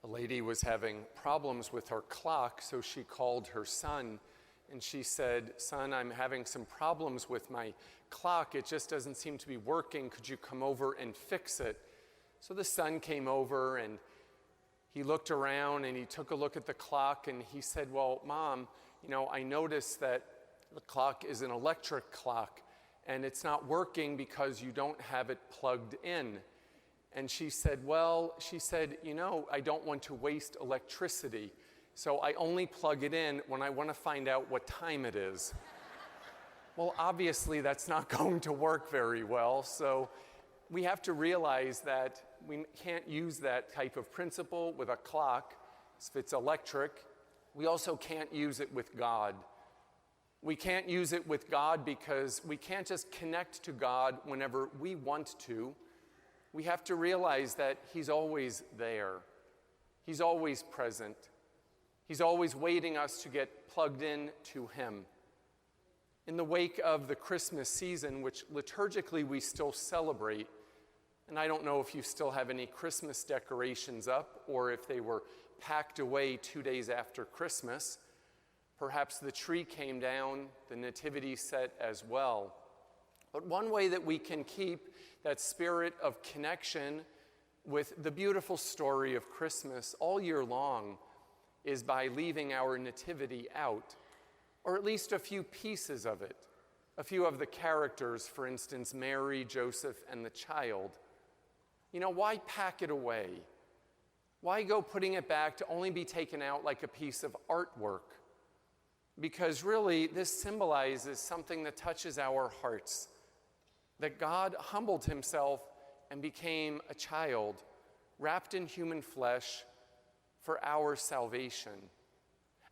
A lady was having problems with her clock, so she called her son and she said, "Son, I'm having some problems with my clock. It just doesn't seem to be working. Could you come over and fix it?" So the son came over and he looked around and he took a look at the clock and he said, "Well, Mom, I noticed that the clock is an electric clock and it's not working because you don't have it plugged in." And she said, "I don't want to waste electricity, so I only plug it in when I want to find out what time it is." Well, obviously that's not going to work very well, so we have to realize that we can't use that type of principle with a clock if it's electric. We also can't use it with God. We can't use it with God because we can't just connect to God whenever we want to. We have to realize that He's always there. He's always present. He's always waiting us to get plugged in to Him. In the wake of the Christmas season, which liturgically we still celebrate, and I don't know if you still have any Christmas decorations up or if they were packed away 2 days after Christmas. Perhaps the tree came down, the nativity set as well. But one way that we can keep that spirit of connection with the beautiful story of Christmas all year long is by leaving our nativity out, or at least a few pieces of it, a few of the characters, for instance, Mary, Joseph, and the child. Why pack it away? Why go putting it back to only be taken out like a piece of artwork? Because really, this symbolizes something that touches our hearts, that God humbled Himself and became a child, wrapped in human flesh for our salvation.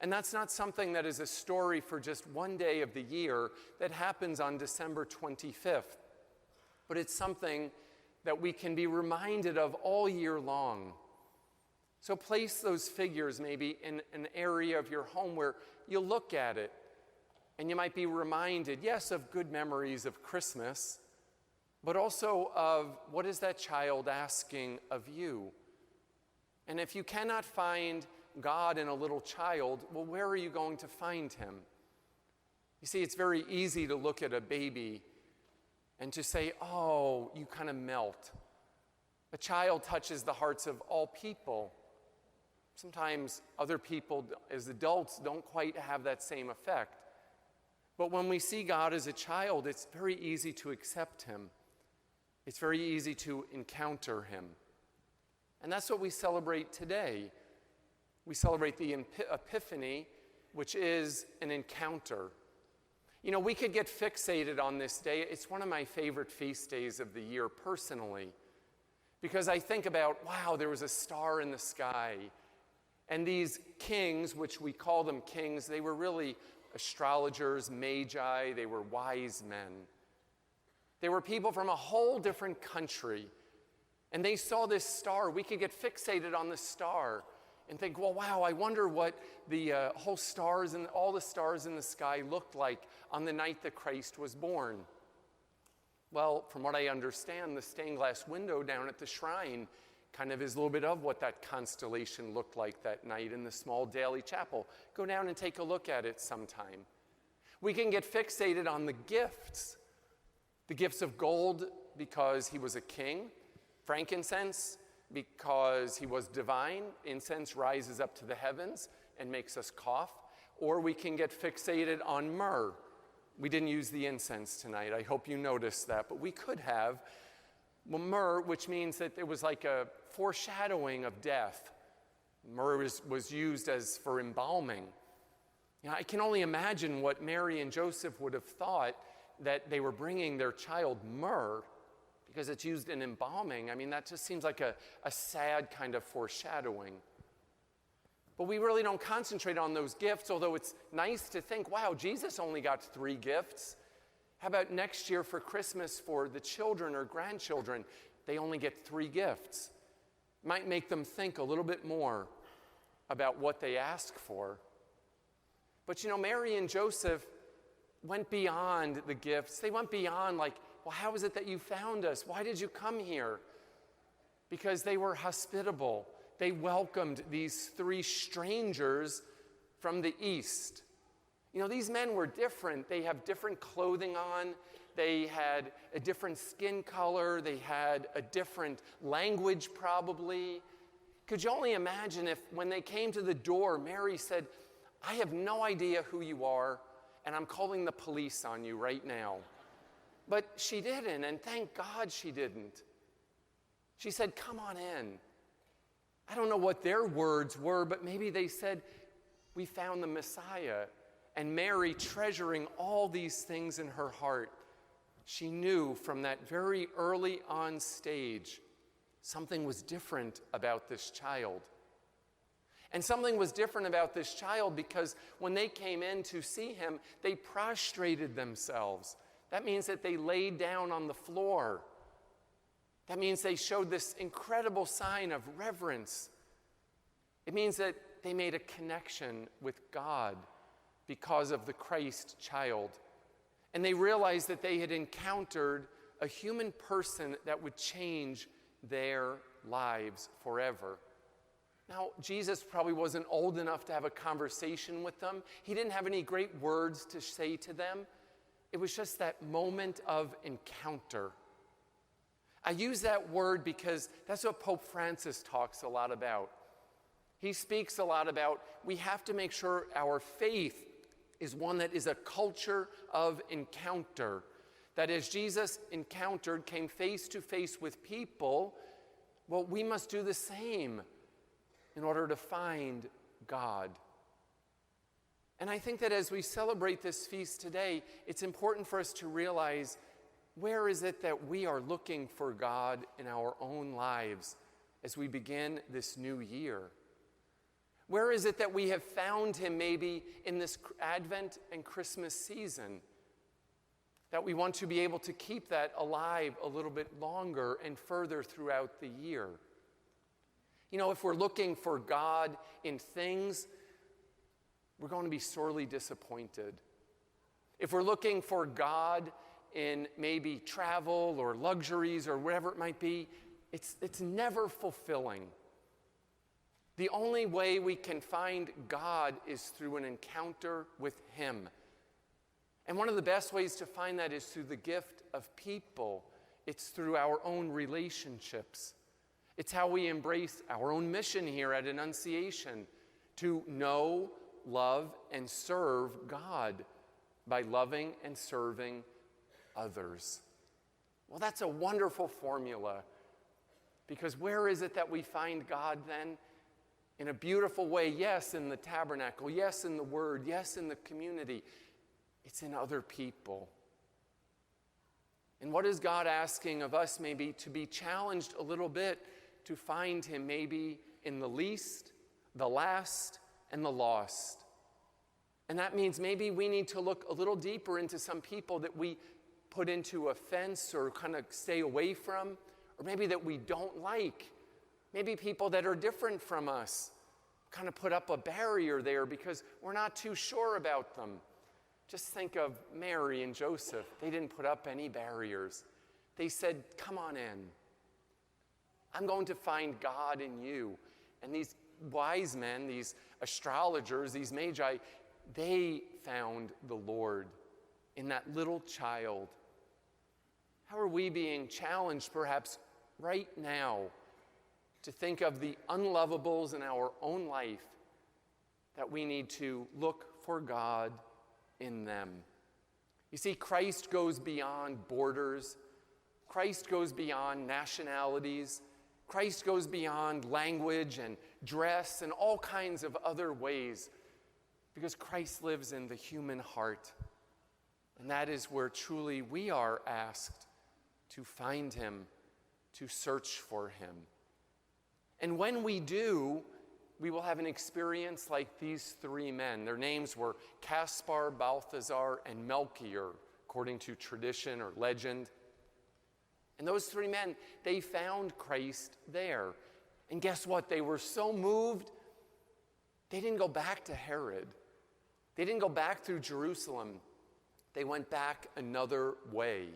And that's not something that is a story for just one day of the year that happens on December 25th, but it's something that we can be reminded of all year long. So place those figures maybe in an area of your home where you'll look at it and you might be reminded, yes, of good memories of Christmas, but also of what is that child asking of you? And if you cannot find God in a little child, well, where are you going to find Him? You see, it's very easy to look at a baby and to say, "Oh, you kind of melt." A child touches the hearts of all people. Sometimes other people, as adults, don't quite have that same effect. But when we see God as a child, it's very easy to accept Him. It's very easy to encounter Him. And that's what we celebrate today. We celebrate the Epiphany, which is an encounter. We could get fixated on this day. It's one of my favorite feast days of the year personally, because I think about, wow, there was a star in the sky. And these kings, which we call them kings, they were really astrologers, magi, they were wise men. They were people from a whole different country, and they saw this star. We could get fixated on the star and think, well, wow, I wonder what the whole stars and all the stars in the sky looked like on the night that Christ was born. Well, from what I understand, the stained glass window down at the shrine kind of is a little bit of what that constellation looked like that night in the small daily chapel. Go down and take a look at it sometime. We can get fixated on the gifts of gold because he was a king, frankincense because he was divine, incense rises up to the heavens and makes us cough, or we can get fixated on myrrh. We didn't use the incense tonight. I hope you noticed that, but we could have. Well, myrrh, which means that it was like a foreshadowing of death. Myrrh was used as for embalming. I can only imagine what Mary and Joseph would have thought that they were bringing their child myrrh because it's used in embalming. I mean, that just seems like a sad kind of foreshadowing. But we really don't concentrate on those gifts, although it's nice to think, wow, Jesus only got 3 gifts. How about next year for Christmas for the children or grandchildren? They only get 3 gifts. Might make them think a little bit more about what they ask for. But Mary and Joseph went beyond the gifts. They went beyond well, how is it that you found us? Why did you come here? Because they were hospitable. they welcomed these three strangers from the east. You know, these men were different. They have different clothing on. They had a different skin color. They had a different language probably. Could you only imagine if when they came to the door, Mary said, I have no idea who you are, and I'm calling the police on you right now. But she didn't, and thank God she didn't. She said, come on in. I don't know what their words were, but maybe they said, we found the Messiah. And Mary, treasuring all these things in her heart, she knew from that very early on stage something was different about this child. And something was different about this child because when they came in to see him, they prostrated themselves. That means that they laid down on the floor. That means they showed this incredible sign of reverence. It means that they made a connection with God because of the Christ child. And they realized that they had encountered a human person that would change their lives forever. Now, Jesus probably wasn't old enough to have a conversation with them. He didn't have any great words to say to them. It was just that moment of encounter. I use that word because that's what Pope Francis talks a lot about. He speaks a lot about we have to make sure our faith is one that is a culture of encounter. That as Jesus encountered, came face to face with people, well, we must do the same in order to find God. And I think that as we celebrate this feast today, it's important for us to realize where is it that we are looking for God in our own lives as we begin this new year? Where is it that we have found him maybe in this Advent and Christmas season? That we want to be able to keep that alive a little bit longer and further throughout the year. You know, if we're looking for God in things, we're going to be sorely disappointed. If we're looking for God in maybe travel or luxuries or whatever it might be, it's never fulfilling. The only way we can find God is through an encounter with him. And one of the best ways to find that is through the gift of people. It's through our own relationships. It's how we embrace our own mission here at Annunciation, to know, love, and serve God by loving and serving others. Well, that's a wonderful formula, because where is it that we find God then? In a beautiful way, yes, in the tabernacle, yes, in the Word, yes, in the community. It's in other people. And what is God asking of us maybe to be challenged a little bit to find him maybe in the least, the last, and the lost? And that means maybe we need to look a little deeper into some people that we put into a fence or kind of stay away from, or maybe that we don't like. Maybe people that are different from us, kind of put up a barrier there because we're not too sure about them. Just think of Mary and Joseph. They didn't put up any barriers. They said, come on in. I'm going to find God in you. And these wise men, these astrologers, these magi, they found the Lord in that little child. How are we being challenged perhaps right now to think of the unlovables in our own life that we need to look for God in them? You see, Christ goes beyond borders. Christ goes beyond nationalities. Christ goes beyond language and dress and all kinds of other ways, because Christ lives in the human heart. And that is where truly we are asked to find him, to search for him. And when we do, we will have an experience like these three men. Their names were Caspar, Balthazar, and Melchior, according to tradition or legend. And those three men, they found Christ there. And guess what? They were so moved, they didn't go back to Herod. They didn't go back through Jerusalem. They went back another way.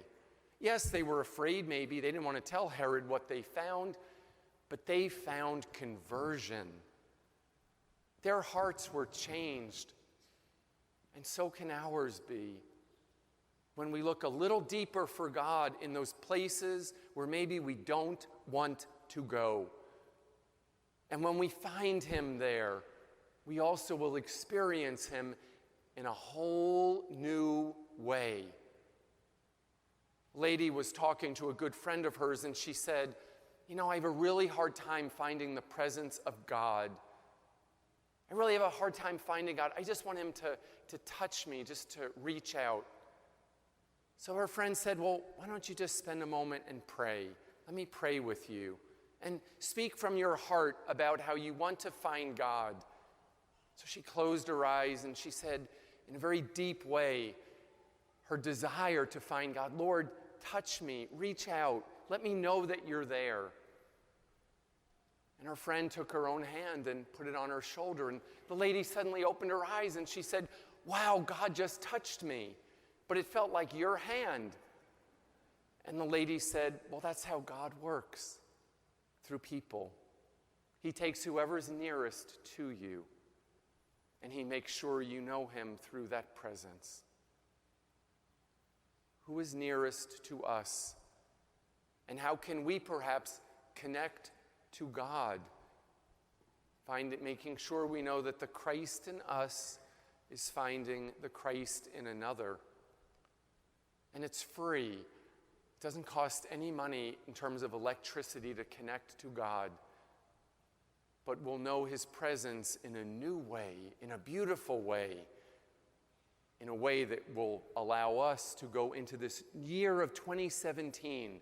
Yes, they were afraid maybe. They didn't want to tell Herod what they found. but they found conversion. Their hearts were changed, and so can ours be. When we look a little deeper for God in those places where maybe we don't want to go. And when we find him there, we also will experience him in a whole new way. A lady was talking to a good friend of hers, and she said, I have a really hard time finding the presence of God. I really have a hard time finding God. I just want him to touch me, just to reach out. So her friend said, well, why don't you just spend a moment and pray? Let me pray with you. And speak from your heart about how you want to find God. So she closed her eyes and she said, in a very deep way, her desire to find God, Lord, touch me, reach out, let me know that you're there. And her friend took her own hand and put it on her shoulder, and the lady suddenly opened her eyes and she said, wow, God just touched me, but it felt like your hand. And the lady said, well, that's how God works, through people. He takes whoever's nearest to you, and he makes sure you know him through that presence. Who is nearest to us? And how can we perhaps connect to God? Making sure we know that the Christ in us is finding the Christ in another. And it's free. It doesn't cost any money in terms of electricity to connect to God. But we'll know his presence in a new way, in a beautiful way, in a way that will allow us to go into this year of 2017,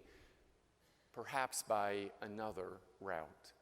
perhaps by another route.